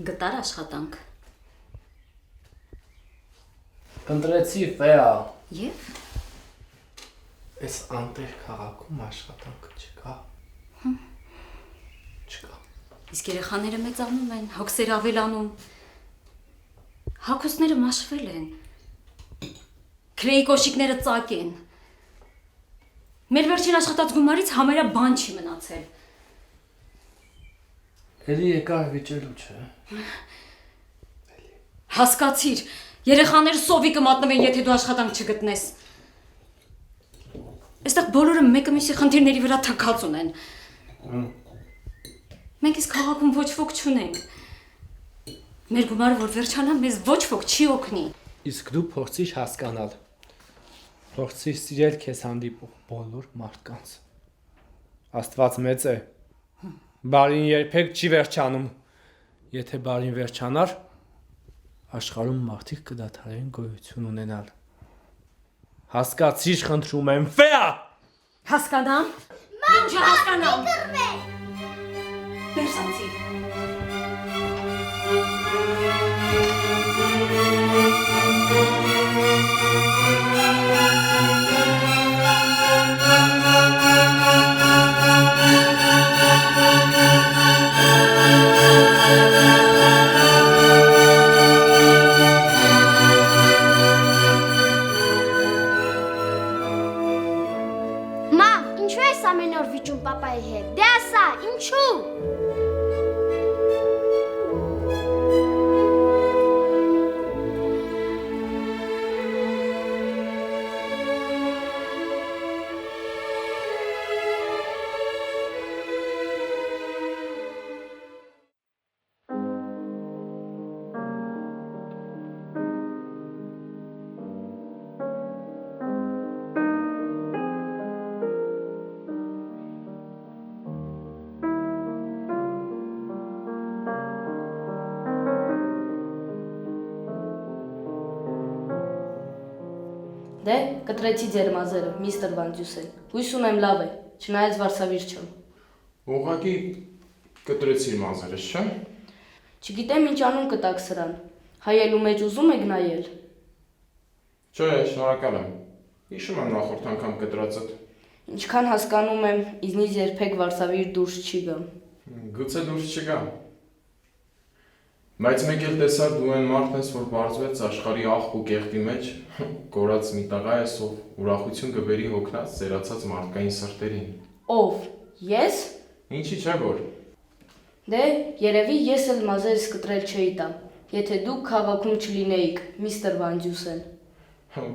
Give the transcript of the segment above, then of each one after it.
Գտար աշխատանք։ Ընտրեցի վեա։ Եվ Այս անտեր քաղաքում աշխատանք չկա։ Չկա։ իսկ երեխաները մեծանում են, հոգսերը ավելանում։ Հագուստները մաշվել են։ Քրեի կոշիկները ծակ են։ Մեր վերջին աշխատած գումարից համարյա բան չի մնացել։ Էլի եկար վիճելու չէ։ Հասկացիր, երեխաները սովի կմատնվեն, եթե դու աշխատանք չգտնես։ Այստեղ բոլորը մեկը մյուսի խնդիրների վրա թքած ունեն։ Մենք իսկ քաղաքում ոչ ոք չունենք։ Մեր գումարը որ վերջանա, մեզ ոչ ոք չի օգնի։ Իսկ դու փորձիր հասկանալ։ Փորձիր սիրել քեզ հանդիպող բոլոր մարդկանց։ Աստված մեծ է։ Բարին երբեք չի վերջանում։ Եթե բարին վերջանար, աշխարհում մարդիկ կդադարեն գոյություն ունենալ։ Հասկացիր, խնդրում եմ, վեա։ Հասկանամ։ Ինչ հասկանամ։ Ներսացի։ Մամ, ինչու ես ամեն օր վիճում պապայի հետ։ Դե ասա, ինչու։ Դե, կտրեցի ձեր մազերը, միստր Վանդյուսել։ Հույս ունեմ լավ է, չնայած վարսավիր չեմ։ Ուղղակի կտրեցիր մազերս, չէ՞։ Չգիտեմ ինչ անուն կտակ սրան։ Հայելու մեջ ուզում եք նայել։ Չէ, շնորհակալ եմ։ Հիշում եմ նախորդ անգամ կտրածդ։ Ինչքան հասկանում եմ, իզնից երբեք վարսավիր դուրս չի գա։ Գուցե դուրս չգա։ Բայց մեկ էլ տեսար դու այն մարդն ես, որ բարձվեց աշխարհի աղբ ու կեղտի մեջ, կորած մի տղա ես, ով ուրախություն կբերի հոգնած, ծերացած մարդկային սրտերին։ Ով։ Ես։ Ինչի՞ չէ որ։ Դե, երևի ես էլ մազերս կտրել չէի տա, եթե դուք քաղաքում չլինեիք, միստր Վանդյուսել։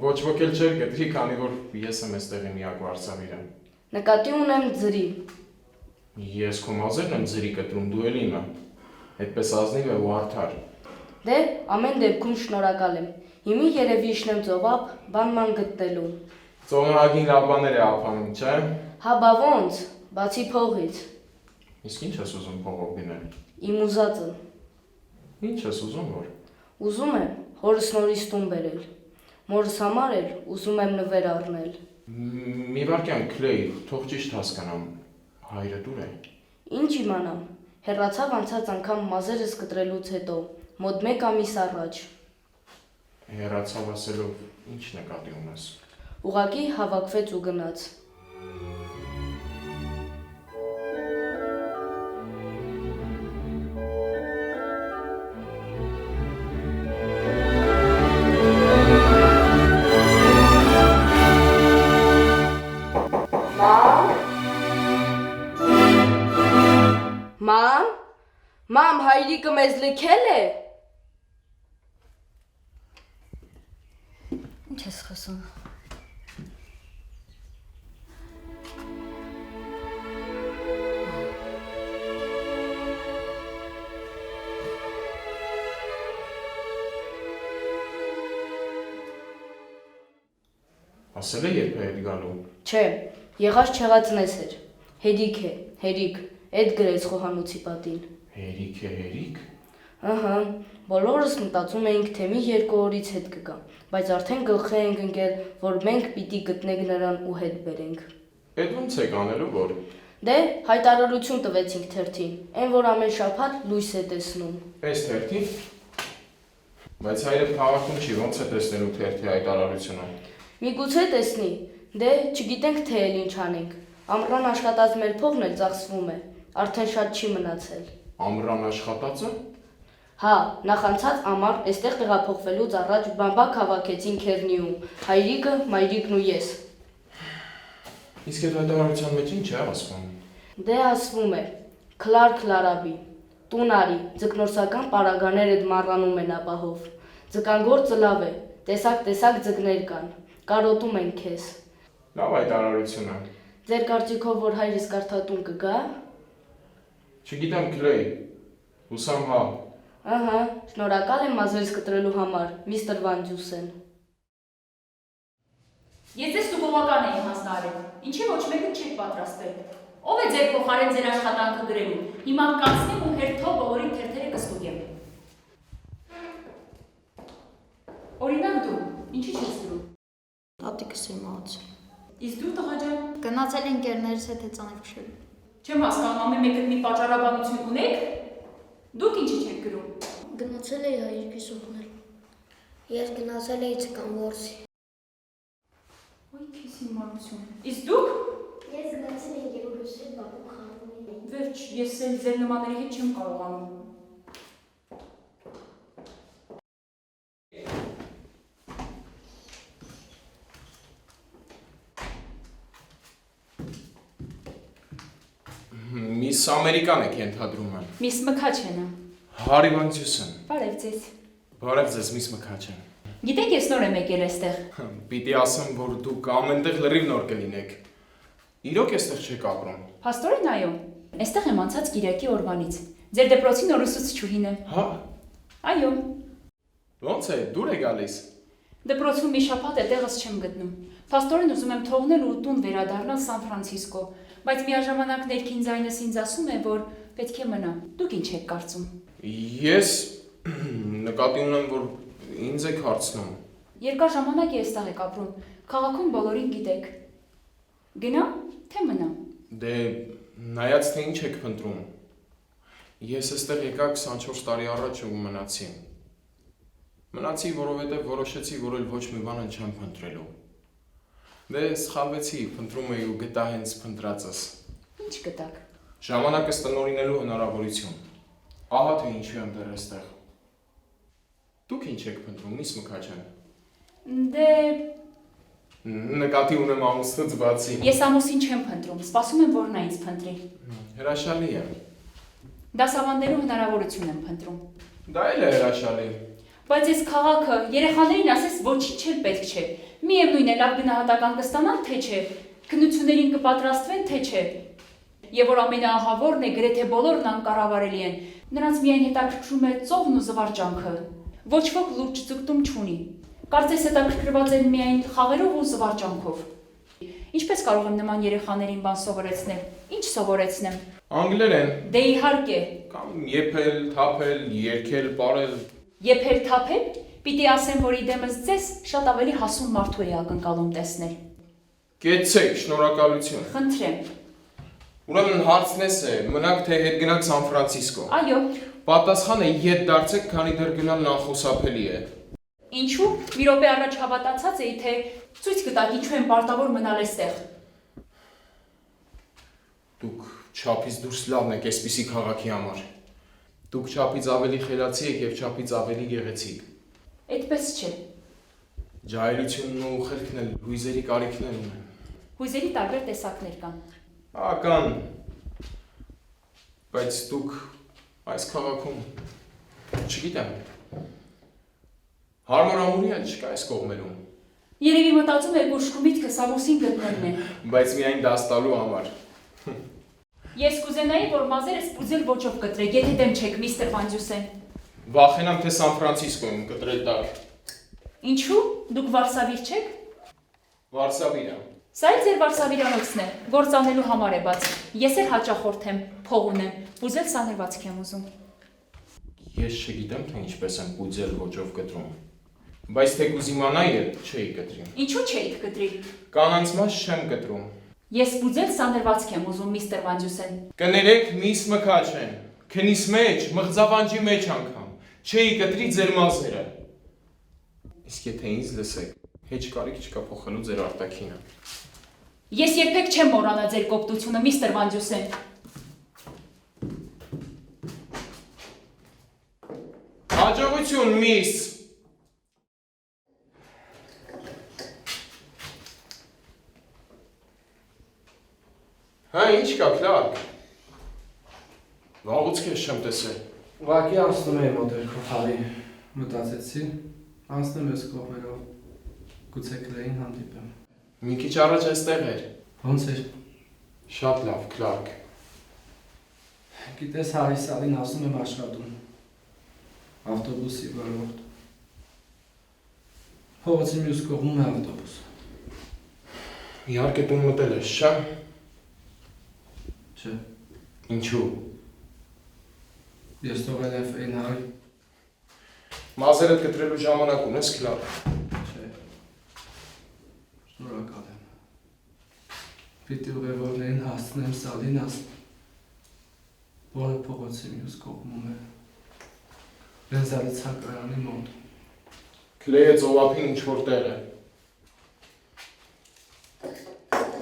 Ոչ ոք էլ չէր կտրի, քանի որ ես եմ այստեղի միակ վարսավիրը։ Նկատի ունեմ ձրի։ Ես քո մազերն եմ ձրի կտրում, դու էլ իմը։ Այդպես ազնիվ է ու արդար։ Դե, ամեն դեպքում շնորհակալ եմ։ Հիմի երևի իջնեմ ծովափ, բանման գտնելու։ Ծովնահագին լավ բաներ է ափանում, չէ՞։ Հա բա ոնց, բացի փողից։ Իսկ ինչ ես ուզում փողով գնել։ Իմ ուզածը։ Ինչ ես ուզում որ։ Ուզում եմ հորս նորից տուն բերել։ Մորս համար էլ ուզում եմ նվեր առնել։ Մի վարքյան Քլեյ, թող ճիշտ հասկանամ, հայրդ ուր է։ Ինչ իմանամ, հեռացավ անցած անգամ մազերս կտրելուց հետո, մոտ 1 ամիս առաջ։ Հեռացավ ասելով, ինչ նկատի ունես։ Ուղղակի հավաքվեց ու գնաց։ Մամ, հայրիկը մեզ լքել է։ Ինչ ես խոսում։ Ասել է երբ է հետ գալու։ Չէ, եղած չեղածնես էր։ Հերիք է, հերիք, էդ գրեց խոհանոցի պատին։ Հերիք է, հերիք։ Ահա, բոլորս մտածում էինք, թե մի 2 օրից հետ կգա, բայց արդեն գլխի ենք ընկել, որ մենք պիտի գտնենք նրան ու հետ բերենք։ Էդ ոնց եք անելու որ։ Դե հայտարարություն տվեցինք թերթին, այն որ ամեն շաբաթ լույս է տեսնում։ Էս թերթի։ Բայց հայրը քաղաքում չի, ոնց է տեսնելու թերթի հայտարարությունը։ Միգուցե տեսնի, դե չգիտենք թե էլ ինչ անենք։ Ամռան աշխատած մեր փողն էլ ծախսվում է, արդեն շատ չի մնացել։ Ամռան աշխատածը։ Հա, նախանցած ամառ այստեղ տեղափոխվելուց առաջ բամբակ հավաքեցին Քերնիում, հայրիկը, մայրիկն ու ես։ Իսկ այդ հայտարարության մեջ ինչ է ասվում։ Դե ասվում է, Քլարաբի, տունարի, ձկնորսական պարագաներ էդ մառանում են ապահով, ձկանգործը լավ է, տեսակ ձկներ կան, կարոտում են քեզ։ Լավ հայտարարություն է։ Ձեր կարծիքով որ հայրս կարթատուն կգա։ Չգիտեմ Քլեյ, հուսամ հա։ Ահա, շնորհակալ եմ մազերս կտրելու համար, միստր Վան Դյուսեն։ Ես ձեզ ստուգողական էի հանձնարարել, ինչի ոչ մեկը չեք պատրաստել։ Ով է ձեր փոխարեն ձեր աշխատանքը գրելու։ Հիմա կանցնեմ ու հերթով բոլորին թերթերը կստուգեմ։ Օրինակ դու, ինչի չես գրում։ Տատիկս է մահացել։ Իսկ դու տղա ջան, Գնացել են ընկերներս հետ հեծանիվ քշելու։ չեմ հասկանում, ամեն մեկը մի պատճառաբանություն ունեք։ Դուք ինչի չեք գրում։ Գնացել էի հայրիկիս օգնել։ Ես գնացել էի ձկանգործի։ Ոյ քեզ հիմարություն։ Իսկ դուք։ Ես գնացել էի գերուհուս հետ բաբու խառնումին։ Վերջ, ես էլ ձեր նմանների հետ չեմ կարողանում։ Միս Ամերիկան եք ենթադրում եմ։ Միս Մքաչ է նա։ Հարի Վան Դյուսեն։ Բարև ձեզ։ Բարև ձեզ, միս Մքաչեն։ Գիտեք, ես նոր եմ եկել այստեղ։ Պիտի ասեմ, որ դուք ամենտեղ լրիվ նոր կլինեք։ Իրոք այստեղ չեք ապրում։ Փաստորեն այո։ Այստեղ եմ անցած Կիրակի օրվանից։ Ձեր դեպրոցի նոր ուսուցչուհին եմ։ Հա, Այո։ ոնց է, դուր է գալիս։ Դպրոցում մի շաբաթ է տեղս չեմ գտնում։ Փաստորեն ուզում եմ թողնել ու տուն վերադառնալ Սան Ֆրանցիսկո, բայց միաժամանակ ներքին ձայնս ինձ ասում է, որ պետք է մնամ։ Դուք ինչ եք կարծում։ Ես նկատի ունեմ, որ ինձ եք հարցնում։ Երկար ժամանակ է այստեղ եք ապրում։ Քաղաքում բոլորին գիտեք։ Գնամ, թե մնամ։ Դե նայած թե ինչ եք փնտրում։ Ես այստեղ եկա 24 տարի առաջ ու մնացի։ Մնացի, որովհետև որոշեցի, որ էլ ոչ մի բան չեմ փնտրելու։ Դե սխալվեցի, փնտրում էի ու գտա հենց փնտրածս։ Ինչ գտաք։ Ժամանակս տնօրինելու հնարավորություն։ Ահա թե ինչու եմ դեռ այստեղ։ Դուք ինչ եք փնտրում, միս Մքաչյան։ Դե Նկատի ունեմ ամուսնուց բացի։ ես ամուսին չեմ փնտրում, սպասում եմ, որ նա ինձ փնտրի։ Հրաշալի է։ Դասավանդելու հնարավորություն եմ փնտրում։ Դա էլ է հրաշալի։ Բայց այս քաղաքը երեխաներին ասես ոչինչ էլ պետք չէ։ Միևնույն է լավ գնահատական կստանան, թե չէ։ Քննություններին կպատրաստվեն, թե չէ։ Եվ որ ամենաահավորն է, գրեթե բոլորն անկառավարելի են։ Նրանց միայն հետաքրքրում է ծովն ու զվարճանքը։ Ոչ ոք լուրջ ձգտում չունի։ Կարծես հետաքրքրված են միայն խաղերով ու զվարճանքով։ Ինչպես կարող եմ նման երեխաներին բան սովորեցնել։ Ինչ սովորեցնեմ։ Անգլերեն Դե իհարկե, կամ եփել, թափել, երգել, պարել։ եփել թափել, պիտի ասեմ, որ իդեմս ձեզ շատ ավելի հասուն մարդու է ակնկալում տեսնել։ Կեցեք, շնորհակալություն։ Խնդրեմ։ Ուրեմն հարցն էս է, մնաք թե հետ գնաք Սան Ֆրանցիսկո։ Այո, Պատասխանը ետ դարձեք, քանի դեռ գնալն անխուսափելի է։ ինչու՞ մի րոպե առաջ հավատացած էի, թե ցույց կտաք ինչու եմ պարտավոր մնալ այստեղ։ Դուք չափից դուրս լավն եք այսպիսի քաղաքի համար։ Դուք չափից ավելի խելացի եք եւ չափից ավելի գեղեցիկ։ Այդպես չէ։ Ջահելությունն ու խելքն էլ հույզերի կարիքներ ունեն։ Հույզերի տարբեր տեսակներ կան։ Ական։ Բայց դուք այս քաղաքում չգիտեմ։ Հարմար ամուրի էլ չկա այս կողմերում։ Երևի մտածում եք, որ շքումիթքը Սամոսին գտնելն է։ Բայց միայն դաստալու համար։ Ես կուզենայի, որ մազերս պուզել ոճով կտրեք, եթե դեմ չեք, միստր Վան Դյուսեն։ Վախենամ, թե Սան Ֆրանցիսկոյում կտրել տակ։ Ինչու՞, դուք վարսավիր չեք։ Վարշավիա։ Սա էլ ձեր վարսավիրանոցն է, գործ անելու համար է բաց։ Ես էլ հաճախորդ եմ, փող ունեմ, պուզել սանրվածք եմ ուզում։ Ես չգիտեմ, թե ինչպես եմ պուզել ոճով կտրում։ Բայց թե կուզիմանայի էլ չէի կտրի։ Ինչու չէիք կտրի։ Կանանց մաս չեմ կտրում։ Ես բուձել սանրվածք եմ ուզում, միստր Վանջուսեն։ Կներեք միս մքաչ են, քնիս մեջ, մղձավանջի մեջ անգամ, չէի կտրի ձեր մազերը։ Իսկ եթե ինձ լսեք, հեչ կարիք չկա փոխելու ձեր արտաքինը։ Ես երբեք չեմ մոռանա ձեր կոպտությունը, միստր Վանջուսեն։ Հաջողություն, միս։ Հա, ինչ կա, Կլարկ։ Վաղուց քեզ չեմ տեսել։ Ուղղակի անցնում էի մոտերքով հարի, մտածեցի, անցնեմ ես կողմերով, գուցե Կլեին հանդիպեմ։ Մի քիչ առաջ այստեղ էր։ Ոնց էր։ Շատ լավ, Կլարկ։ Գիտես հարի սալին ասում եմ աշխատում, ավտոբուսի վարորդ։ Փողոցի մյուս կողմում է ավտոբուս։ Իհարկե տուն մտել ես, չէ՞։ Չէ, Ինչու։ ես թողել եմ այն հարի։ Մազերդ կտրելու ժամանակ ունես, Կլարկ։ Չէ, շնորհակալ եմ։ Պիտի ուղևորներին հասցնեմ սալինաս, որը փողոցի մյուս կողմում է։ Բենզալիցmy մոտ։ Կլեյը ծովափին ինչ-որ տեղ է։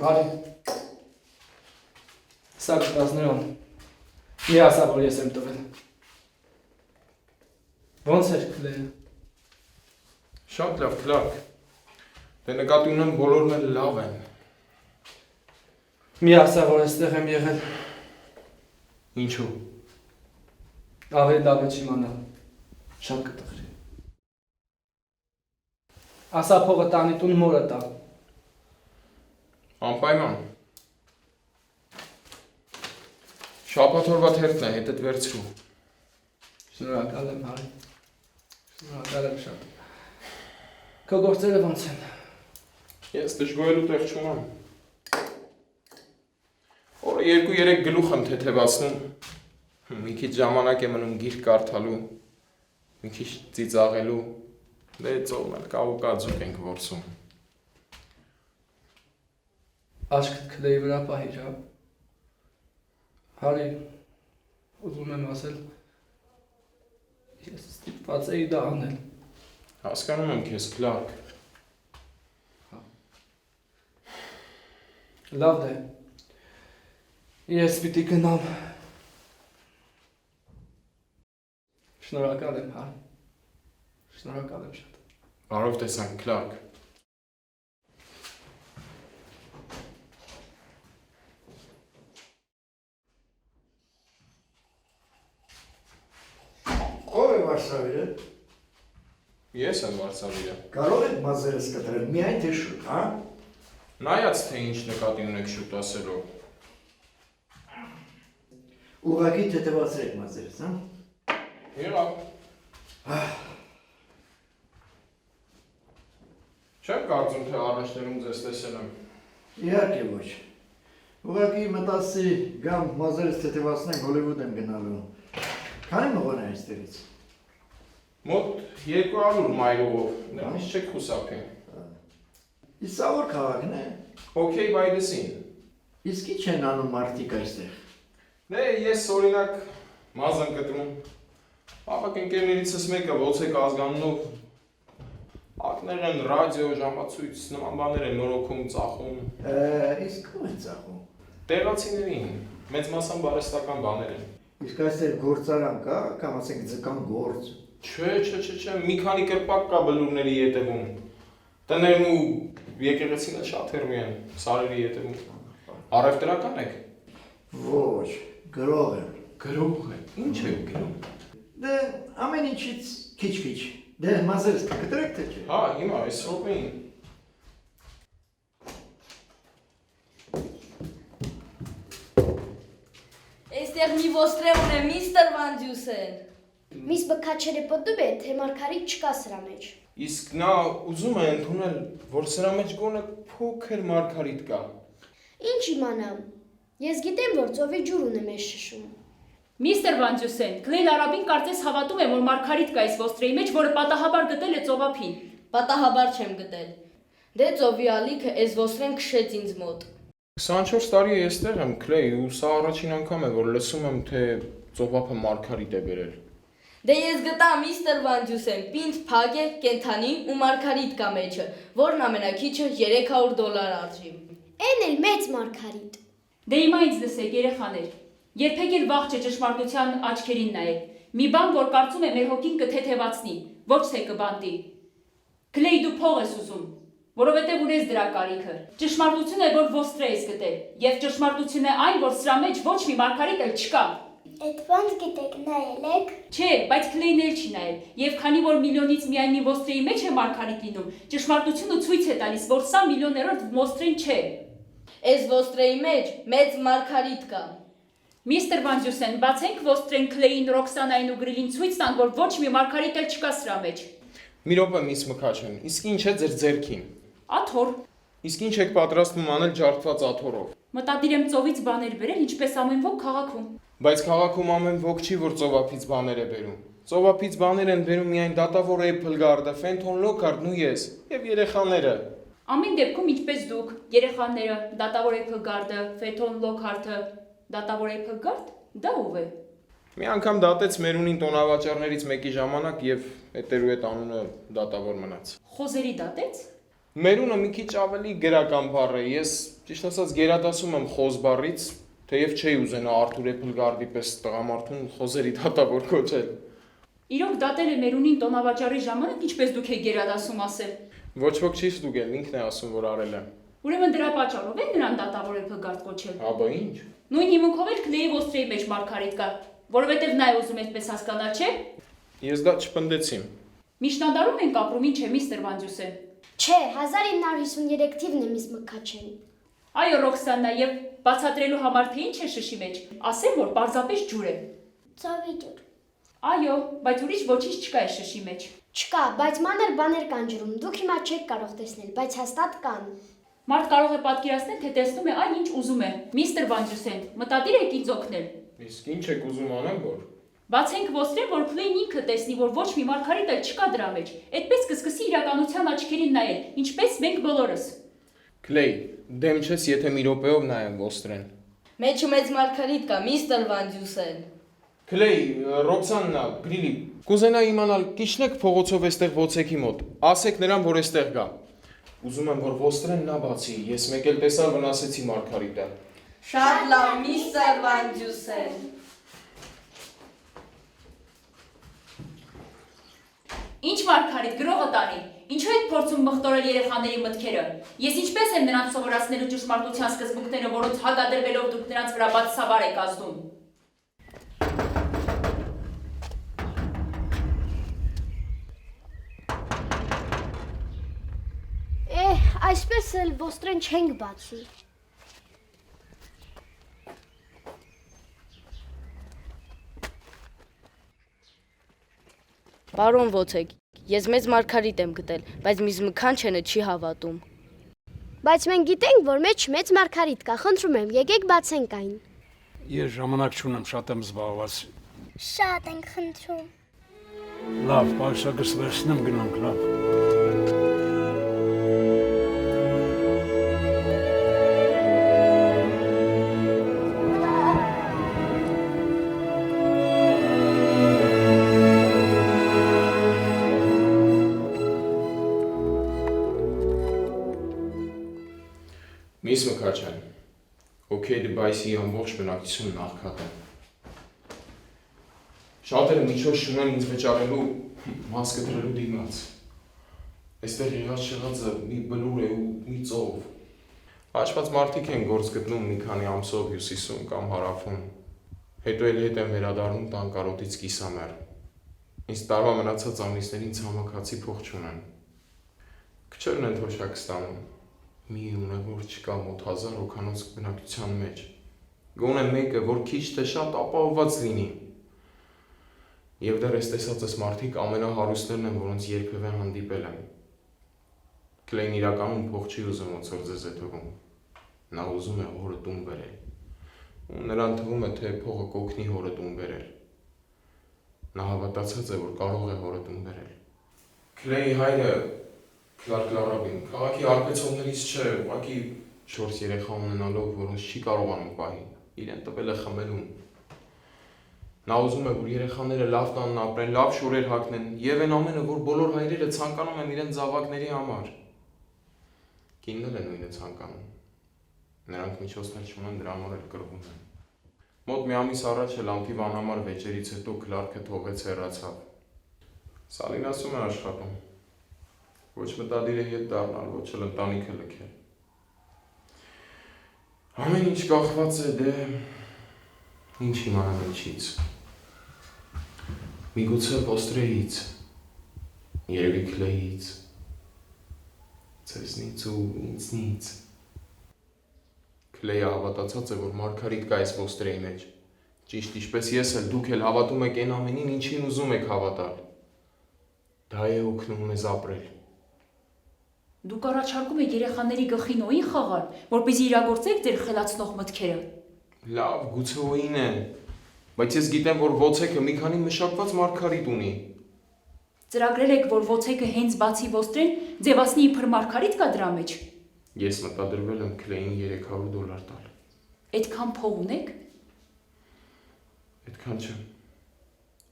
Հարի, սա կտաս նրան, մի ասա, որ ես եմ տվել։ Ոնց էր Կլեյը։ Շատ լավ, Կլարկ։ Դե նկատի ունեմ բոլորն էլ լավ են։ Մի ասա, որ այստեղ եմ եղել, Ինչու։ ավելի լավ է չիմանալ, շատ կտղրի։ Ասա փողը տանի տուն մորը տա։ Անպայման։ Շաբաթօրվա թերթն է, հետդ վերցրու։ Շնորհակալ եմ, Հարի։ Շնորհակալ եմ շատ։ Քո գործերը ոնց են։ Ես դժգոհելու տեղ չունեմ։ Օրը 2-3 գլուխ եմ թեթևացնում։ Մի քիչ ժամանակ է մնում գիրք կարդալու, մի քիչ ծիծաղելու, դե ծովն էլ կավուկաձուկ ենք որսում։ Աչքդ Կլեյի վրա պահիր, հա։ Հարի, ուզում եմ ասել, ես ստիպված էի դա անել։ Հասկանում եմ քեզ, Կլարկ։ Լավ դե։ Ես պիտի գնամ։ Շնորհակալ եմ, հա։ Շնորհակալ եմ շատ։ Բարով տեսանք, Կլարկ։ Ով է Վարշավիրը։ Ես եմ Վարշավիրը։ Կարող եք մազերս կտրել, միայն թե շուտ, հա։ Նայած թե ինչ նկատի ունեք շուտ ասելով։ Ուղղակի թեթևացրեք մազերս, հա։ Եղավ։ Չեմ կարծում, թե առաջներում ձեզ տեսել եմ։ Իհարկե ոչ։ Ուղղակի մտածի գամ մազերս թեթևացնենք Հոլիվուդ եմ գնալու։ Քանի մղոն է այստեղից։ Մոտ 200 մայլով, դրանից չեք խուսափի։ Իսկ սա որ քաղաքն է։ Okay by the scene։ Իսկ ի՞նչ են անում մարդիկ այստեղ։ Դե ես օրինակ մազ եմ կտրում։ Ավակ ընկերներիցս մեկը ոցեք ազգանունով ակներ են, ռադիո, ժամացույց, նման բաներ են նորոգում, ծախում։ Իսկ ո՞վ են ծախում։ Տեղացիներին, մեծ մասամբ բարեստական բաներ են։ Իսկ այստեղ գործարան կա, կամ ասենք ձկան գործ։ Չէ, մի քանի կրպակ կա բլուրների ետևում։ Տներն ու եկեղեցին էլ շատ հեռու են, սարերի ետևում։ Առևտրական եք։ Ոչ, գրող եմ։ Գրող է։ Ինչ է գրում։ Դե ամեն ինչից քիչ-քիչ։ Դե մազերս կտրեք թե չէ։ Հա, հիմա այս րոպեին։ Այստեղ մի ոստրե ունեմ, միստր Վանջուսեն։ Միս բքաչերը պտուբ է, թե մարգարիտ չկա սրա մեջ։ Իսկ նա ուզում է ընդունել, որ սրա մեջ գոնե փոքր մարգարիտ կա։ Ինչ իմանամ։ Ես գիտեմ, որ ծովի ջուր ունեմ ես շշում։ Միստր Վանջուսեն, Կլեյն Արաբին կարծես հավատում է, որ Մարգարիտ կա այս ոստրեի մեջ, որը պատահաբար գտել է ծովափին։ Պատահաբար չեմ գտել։ Դե ծովի ալիքը այս ոստրեն քշեց ինձ մոտ։ 24 տարի է այստեղ եմ, Քլեյ, ու սա առաջին անգամ է, որ լսում եմ, թե ծովափը Մարգարիտ է բերել։ Դե ես գտա միստր Վանջուսեն, պինդ փակ է, կենթանի ու մարգարիտ կա մեջը, որն ամենակիչը $300 արժի։ Էն էլ մեծ Մարգարիտ։ Դե հիմա ինձ լսեք, երեխաներ։ Երբեք էլ վաղ չէ ճշմարտության աչքերին նայել։ Մի բան, որ կարծում եմ մեր հոգին կթեթևացնի, ոչ թե կբանտի։ Քլեյ, դու փող ես ուզում, որովհետև ունես դրա կարիքը։ Ճշմարտությունը է, որ ոստրե ես գտել, եւ ճշմարտությունը այն, որ սրա մեջ ոչ մի Մարգարիտ էլ չկա։ Այդ բան գիտեք նայել եք։ Չէ, բայց Քլեյն էլ չի նայել, եւ քանի որ միլիոնից միայն մի ոստրեի մեջ է Մարգարիտ լինում, ճշմարտությունը ցույց է տալիս, որ սա միլիոներորդ ոստրեն չէ։ Այս ոստրեի մեջ մեծ մարգարիտ կա։ Միստր Վանջուսեն, բացենք ոստրեն Քլեյին, Ռոքսանային ու Գրիլին ցույց տանք, որ ոչ մի Մարգարիտ էլ չկա սրա մեջ։ Մի րոպե, միս Մքաչյան, իսկ ինչ է ձեր ձեռքին։ Աթոռ, Իսկ ինչ եք պատրաստվում անել ջարդված աթոռով։ մտադիր եմ ծովից բաներ բերել, ինչպես ամեն ոք քաղաքում։ Բայց քաղաքում ամեն ոք չի, որ ծովափից բաներ է բերում։ Ծովափից բաներ են բերում միայն դատավոր Էփլգարդը, Ֆենթոն Լոքարդն ու ես, եւ երեխաները։ Ամեն դեպքում ինչպես դուք, երեխաները, դատավոր Էփլգարդը, Ֆենթոն Լոքարդը, դատավոր Էփլգարդ, դա ով է։ Մի անգամ դատեց Մերունին տոնավաճառներից մեկի ժամանակ եւ հետերու հետ անունը դատավոր մնաց։ Խոզերի դատեց։ Մերունը մի քիչ ավելի գրական բառ է։ Ես ճիշտ ասած գերադասում եմ խոզ բառից, թեև չէի ուզենա Արթուր Էփլգարդի պես տղամարդուն խոզերի դատավոր կոչել։ Իրոք դատել է Մերունին տոնավաճառի ժամանակ, ինչպես դուք եք գերադասում ասել։ Ոչ ոք չի ստուգել, ինքն է ասում, որ արել է։ Ուրեմն դրա պատճառով է նրան դատավոր Էփլգարդ կոչել։ Աբա ինչ։ Նույն հիմունքով էլ Քլեյի ոստրեի մեջ Մարգարիտ կա, որովհետև նա է ուզում այսպես հասկանալ, չէ։ Ես դա չպնդեցի։ Միջնադարում ենք ապրում, ինչ է միստր Վանջուսեն։ Չէ, 1953 թիվն է Միս Մքաչեն։ Այո, Ռոքսանա, եւ բացատրելու համար թե ինչ է շշի մեջ, ասեմ, որ պարզապես ջուր է։ Ծովի ջուր։ Այո, բայց ուրիշ ոչինչ չկա է շշի մեջ։ Չկա, բայց մանր բաներ կան ջրում։ Դուք հիմա չեք կարող տեսնել, բայց հաստատ կան։ Մարդ կարող է պատկերացնել, թե տեսնում է այն, ինչ ուզում է։ Միստր Վանջուսեն, մտադիր եք ինձ օգնել։ Իսկ ինչ եք ուզում անեմ, որ։ Բացենք ոստրեն, որ Քլեյն ինքը տեսնի, որ ոչ մի Մարգարիտ էլ չկա դրա մեջ։ Այդպես կսկսի իրականության աչքերին նայել, ինչպես մենք բոլորս։ Քլեյ, դեմ չես, եթե մի րոպեով նայեմ ոստրեն։ Մեջը մեծ մարգարիտ կա, միստր Վանջուսեն։ Քլեյ, Ռոքսաննա, Գրիլի, կուզենա իմանալ, կիչնեք փողոցով էստեղ ոցեքի մոտ։ Ասեք նրան, որ էստեղ գա։ Ուզում եմ, որ ոստրեն նա բացի, ես մեկ էլ տեսա վնասեցի Մարգարիտը։ Շատ լավ, միստր Վանջուսեն։ Ինչ Մարգարիտ, գրողը տանի։ Ինչու եք փորձում մխտորել երեխաների մտքերը։ Ես ինչպես եմ նրանց սովորացնելու ճշմարտության սկզբունքները, որոնց հակադրվելով դուք նրանց վրա բացասաբար եք ազդում։ Այսպես էլ ոստրեն չենք բացի։ Պարոն Ոցեք, ես մեծ մարգարիտ եմ գտել, բայց Միս Մքաչենը չի հավատում։ Բայց մենք գիտենք, որ մեծ Մարգարիտ կա, խնդրում եմ, եկեք բացենք այն։ Ես ժամանակ չունեմ, շատ եմ զբաղված։ Շատ ենք խնդրում։ Լավ, պարսակս վերցնեմ գնանք, լավ։ Միս Մքաչյան, OK Device-ի ամբողջ բնակչությունն աղքատ է։ Շատերը միջոց չունեն ինձ վճարելու մասկը դրելու դիմաց։ Այստեղ եղած շեղածը մի բլուր է ու մի ծով։ Հաշված մարդիկ են գործ գտնում մի քանի ամսով հյուսիսում կամ հարավում։ Հետո էլ հետ են վերադառնում տան կարոտից կիսամեռ։ Ինձ տարվա մնացած ամիսներին ցամաքացի փող չունեն։ Քչերն են թոշակ ստանում։ Մի ունևոր չկա մոտ 1000 հոգանոց բնակչության մեջ։ Գոնե մեկը, որ քիչ թե շատ ապահովված լինի։ Եվ դեռ ես տեսածս մարդիկ ամենահարուստներն են, որոնց երբևէ հանդիպել եմ։ Քլեյն իրականում փող չի ուզում ոնց որ ձեզ է թվում։ Նա ուզում է հորը տուն բերել։ Ու նրան թվում է, թե փողը կօգնի հորը տուն բերել։ Նա հավատացած է, որ կարող է հորը տուն բերել։ Քլեյի հայրը Կլարկ Լարաբին, քաղաքի արբեցողներից չէ, ուղղակի 4 երեխա ունենալով, որոնց չի կարողանում պահի, իրեն տվել է խմելուն։ Նա ուզում է, որ երեխաները լավ տանն ապրեն, լավ շորեր հագնեն, եւ այն ամենը, որ բոլոր հայրերը ցանկանում են իրենց զավակների համար։ Կինն էլ է նույնը ցանկանում։ Նրանք միջոցներ չունեն, դրա համար էլ կռվում են։ Մոտ մի ամիս առաջ էլ ամփիվ անհամար վեճերից հետո Քլարքը թողեց հեռացավ։ Սալին ասում է աշխատում։ Ոչ մտադիր է հետ դառնալ, ոչ էլ ընտանիքը լքել։ Ամեն ինչ կախված է դե ինչ իմանամ ինչից։ Միգուցե ոստրեից, երևի Քլեից, ձեզնից ու ինձնից։ Քլեյը հավատացած է, որ Մարգարիտ կա այս ոստրեի մեջ։ Ճիշտ ինչպես ես էլ, դուք էլ հավատում եք այն ամենին, ինչին ուզում եք հավատալ։ Դա է օգնում մեզ ապրել։ Դուք առաջարկում եք երեխաների գլխին օին խաղալ, որպեսզի իրագործեք ձեր խելացնող մտքերը։ Լավ, գուցե օին է, բայց ես գիտեմ, որ ոցեքը մի քանի մշակված Մարգարիտ ունի։ Ծրագրել եք, որ ոցեքը հենց բացի ոստրեն ձևացնի իբր Մարգարիտ կա դրա մեջ։ Ես մտադրվել եմ Քլեյին $300 տալ։ Այդքան փող ունեք։ Այդքան չէ։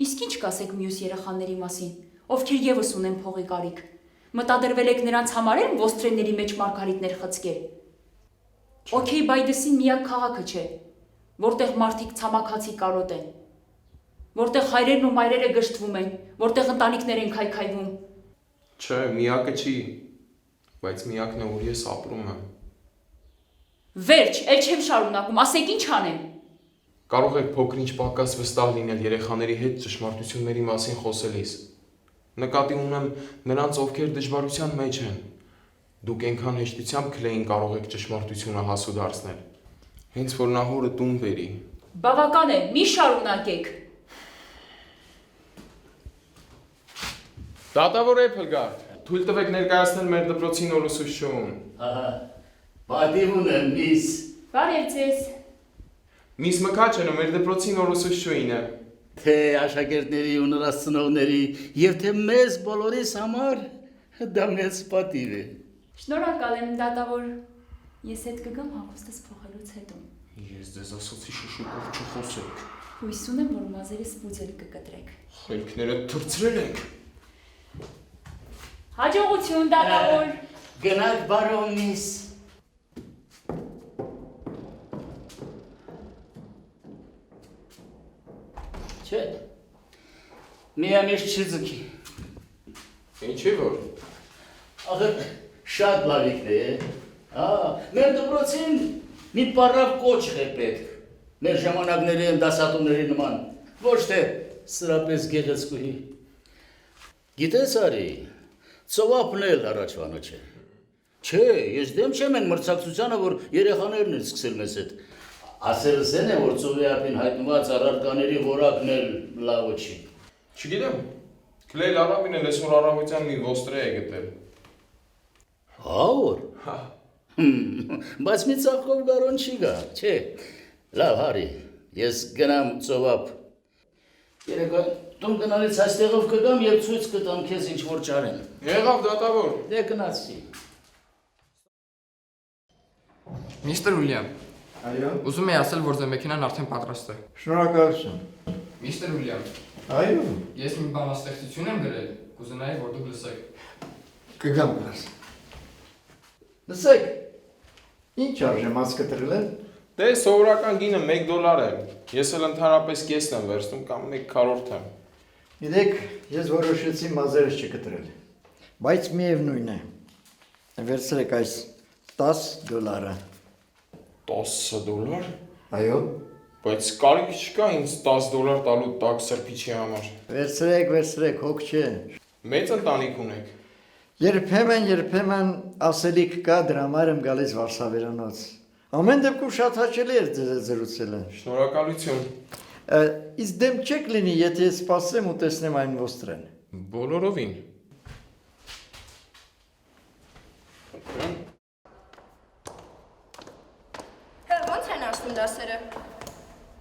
Իսկ ինչ կասեք մյուս երեխաների մասին, ովքեր եւս ունեն փողի կարիք։ Մտադրվել եք նրանց համար էլ ոստրեների մեջ Մարգարիտներ խցկել։ Okay, բայդեսին միակ քաղաքը չէ, որտեղ մարդիկ ցամաքացի կարոտ են, որտեղ հայրերն ու մայրերը գժտվում են, որտեղ ընտանիքներ են քայքայվում։ Չէ, միակը չի, բայց միակն է, որ ես ապրում եմ։ Վերջ, ել չեմ շարունակում, ասեք ինչ անեմ։ Կարող եք փոքր-ինչ պակաս վստահ լինել երեխաների հետ ճշմարտությունների մասին խոսելիս։ Նկատի ունեմ նրանց, ովքեր դժվարության մեջ են։ Դուք այնքան հեշտությամբ Քլեյին կարող եք ճշմարտությունը հասու դարձնել։ Հենց որ նա հորը տուն բերի։ Բավական է, մի շարունակեք։ Դատավոր Էփլգարդ, թույլ տվեք ներկայացնել մեր դպրոցի նոր ուսուցչուհուն։ Ահա, պատիվ ունեմ, միս։ Բարև ձեզ։ Միս Մքաչենը մեր դպրոցի նոր ուսուցչուհին է։ Թե աշակերտների ու նրանց ծնողների եւ թե մեզ բոլորիս համար դա մեծ պատիվ է։ Շնորհակալ եմ, դատավոր։ Ես հետ կգամ հագուստս փոխելուց հետո։ Ես ձեզ ասացի շշուկով չխոսեք։ Հույս ունեմ, որ մազերս բուձել կկտրեք։ Խելքները թրծրել ենք։ Հաջողություն, դատավոր։ Գնանք բարոն միս։ Չէ։ Միամիշ չզքի։ Ինչի որ։ Ախր շատ լավիկն է։ Մեր դպրոցին մի պարավ կոչղ է պետք։ Մեր ժամանակների են դասատուների նման, ոչ թե սրապես գեղեցկուհի։ Գիտես արի, ծովապն էլ առաջվանը չէ։ Չէ, ես դեմ չեմ են մրցակցությանը, որ երեխաներն են սկսել մեզ հետ։ Ասելս են է, որ ծովի ափին հայտնված առարկաների որակն էլ լավը չի։ Չգիտեմ, Քլեյ Լարավին էլ այսօր առավոտյան մի ոստրե է գտել։ Հավոր։ Բայց մի ծաղկով գարոն չի գա, չէ։ Լավ, հարի, ես գնամ ծովապ։ Երեկոյան տուն գնալից այստեղով կգամ և ցույց կտամ քեզ ինչ որ ճարեն։ Եղավ դատավոր։ Դե գնացի։ Միստր Ուիլյամ, Այո, ուզում եի ասել, որ ձեր մեքենան արդեն պատրաստ է։ շնորհակալություն։ Միստր Ուիլյամ, Այո, ես մի բանաստեղծություն եմ գրել, կուզենայի, որ դուք լսեք։ կգամ գրաս։ Լսեք, ինչ արժե մաս կտրել են։ Դե սովորական գինը $1 է։ Ես էլ ընդհանրապես կեսն եմ վերցնում կամ 1/4 եմ։ Գիտեք, ես որոշեցի մազերս չկտրել, բայց միևնույն է։ Վերցրեք այս $10։ $10։ Այո, Բայց կարիք չկա ինձ $10 տալու տակ սրբիչի համար։ վերցրեք, հոգ չէ։ Մեծ ընտանիք ունեք։ Երբեմն ասելիք կա, դրա համար եմ գալիս Վարշավերանոց։ Ամեն դեպքում շատ հաճելի էր ձեզ զրուցելը։ Շնորհակալություն։ Իսկ դեմ չեք լինի, եթե ես սպասեմ ու տեսնեմ այն ոստրեն։ Բոլորովին։ Ոնց են անցնում դասերը։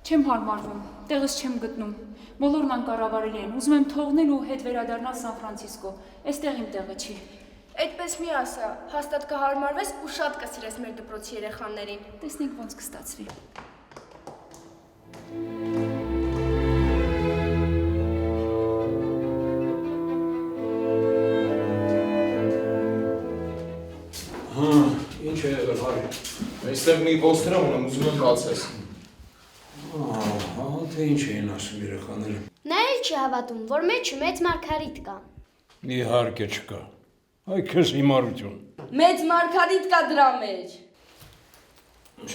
Չեմ հարմարվում, տեղս չեմ գտնում։ Բոլորն անկառավարելի են, ուզում եմ թողնել ու հետ վերադառնալ Սան Ֆրանցիսկո։ Այստեղ իմ տեղը չի։ Այդպես մի ասա, հաստատ կհարմարվես ու շատ կսիրես մեր դպրոցի երեխաներին։ Տեսնենք ոնց կստացվի։ Հա, ինչ է եղել, հարի։ Այստեղ մի պոստեր ունեմ, ուզում եմ բացես։ Հա, թե ինչ էին ասում երեխաները։ Նա էլ չի հավատում, որ մեջը մեծ Մարգարիտ կա։ Իհարկե չկա։ Այ քեզ հիմարություն։ Մեծ Մարգարիտ կա դրա մեջ։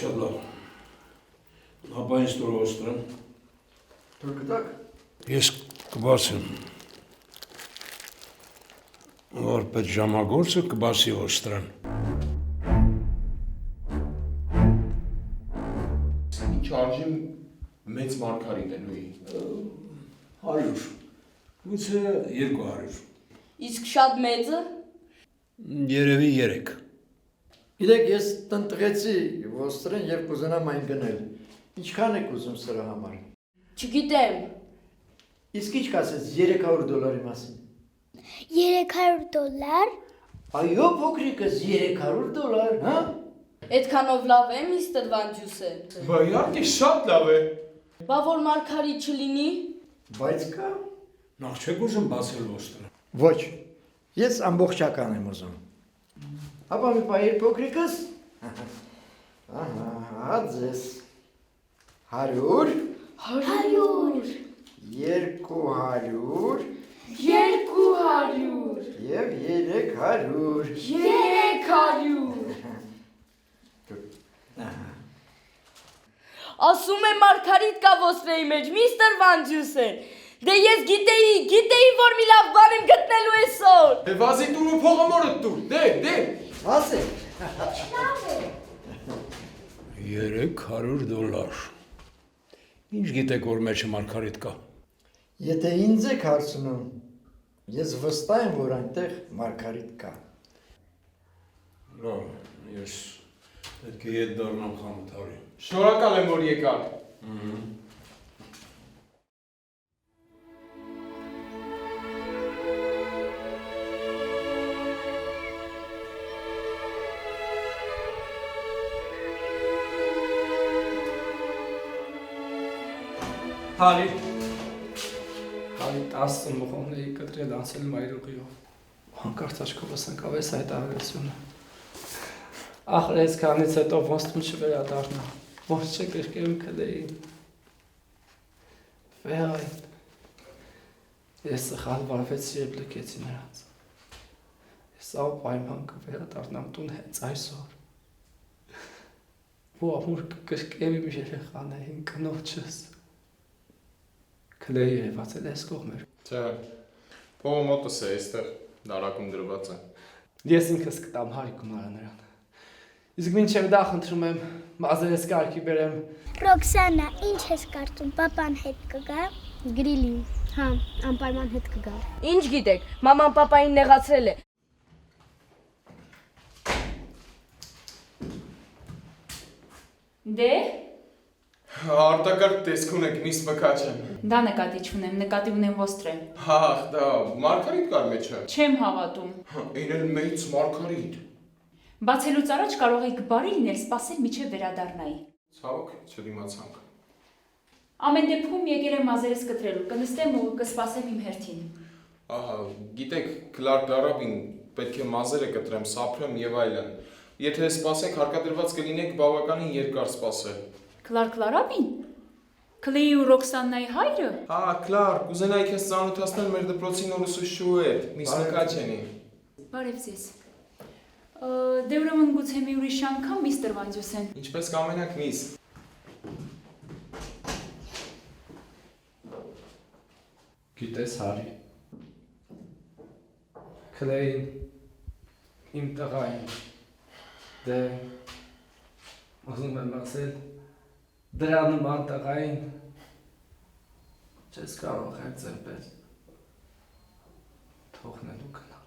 Շատ լավ։ Ապա ինձ տուր ոստրան։ Դուք գտաք։ Ես կբացեմ։ Որպես ժամագործը կբացի ոստրան։ Ինչ արժի մեծ Մարգարիտ է նույնի։ 100։ Գուցե 200։ Իսկ շատ մեծը։ Երևի 3։ Գիտեք, ես տնտղեցի ոստրեն եւ կուզենամ այն գնել։ Ինչքան եք ուզում սրա համար։ Չգիտեմ։ Իսկ ինչ կասես $300 մասին։ $300։ Այո, փոքրիկս $300, հա։ Այդքանով լավ է, միստր Վանջուսը։ Բա իհարկե շատ լավ է։ Բա որ Մարգարիտ չլինի։ Բայց կա։ Նախ չեք ուզում բացել ոստրը։ Ոչ։ Ես ամբողջական եմ ուզում։ Ապա մի պահիր փոքրիկս։ Ահա, ձեզ 100 100 200 200 եւ 300 300 Ասում է Մարգարիտ կա ոստրեի մեջ, միստր Վանջուսեն։ Դե ես գիտեի, որ մի լավ բան եմ գտնելու այսօր։ Դե վազի տուր ու փողը մորդ տուր, դե։ ասեք։ $300։ Ինչ գիտեք, որ մեջը Մարգարիտ կա։ Եթե ինձ եք հարցնում, ես վստահ եմ, որ այնտեղ Մարգարիտ կա։ Լավ, ես պետք է ետ դառնամ խանութարի։ Շնորհակալ եմ, որ եկար։ Հարի 10 մղոնների կտրել անցել մայրուղիով։ Հանկարծ աչքովս ընկավ էս այդ աղերությունը։ Ախր այսքանից հետո ոնց տուն չվերադառնա, ոնց չկրկեմ քլեին։ Վեհայն։ Ես սխալ վարվեցի և լքեցի նրանց։ Ես ավ պայման կվերադառնամ տուն հենց այսօր։ Ու ամուր կկրկեմ իմ երեխաներին, կնոջս։ Քլեի երևացել է այս կողմեր։ Չէ, փողը մոտս է այստեղ, դարակում դրված է։ Ես ինքս կտամ Հարի գումարը նրան։ Իսկ մինչև դա խնդրում եմ մազերս կարգի բերեմ։ Ռոքսանա, ինչ ես կարծում, պապան հետ կգա։ Գրիլի։ Հա, անպայման հետ կգա։ Ինչ գիտեք, մաման պապային նեղացրել է։ Դե, Արտակարգ տեսք ունեք, միս մկաչ եմ։ դա նկատի չունեմ, նկատի ունեմ ոստրե։ Հախ, դա Մարգարիտ կար մեջը։ Չեմ հավատում։ Այն էլ մեծ Մարգարիտ։ Բացելուց առաջ կարող եք բարի լինել, սպասել միջև վերադառնայի։ Ցավոք, չդիմացանք։ Ամեն դեպքում եկել եմ մազերս կտրելու, կնստեմ ու կսպասեմ իմ հերթին։ Ահա, գիտեք, Կլարկ Լարաբին պետք է մազերը կտրեմ, սափրեմ եւ այլն։ Եթե սպասեք, հարկադրված կլինեք բավականին երկար սպասել։ Կլարկ Լարաբին։ Քլեի ու Ռոքսաննայի հայրը։ Հա, Կլարկ, ուզենայի քեզ ծանոթացնել մեր դպրոցի նոր ուսուցչու հետ, միս Մկաչենի։ Բարև ձեզ։ Դե ուրեմն գուցե մի ուրիշ անգամ միստր Վանջուսեն։ Ինչպես կամենաք, միս։ Գիտես Հարի։ Քլեին իմ տղային։ Դե ուզում եմ ասել դրա նման տղային չես կարող հերձել պես թողնելու գնալ։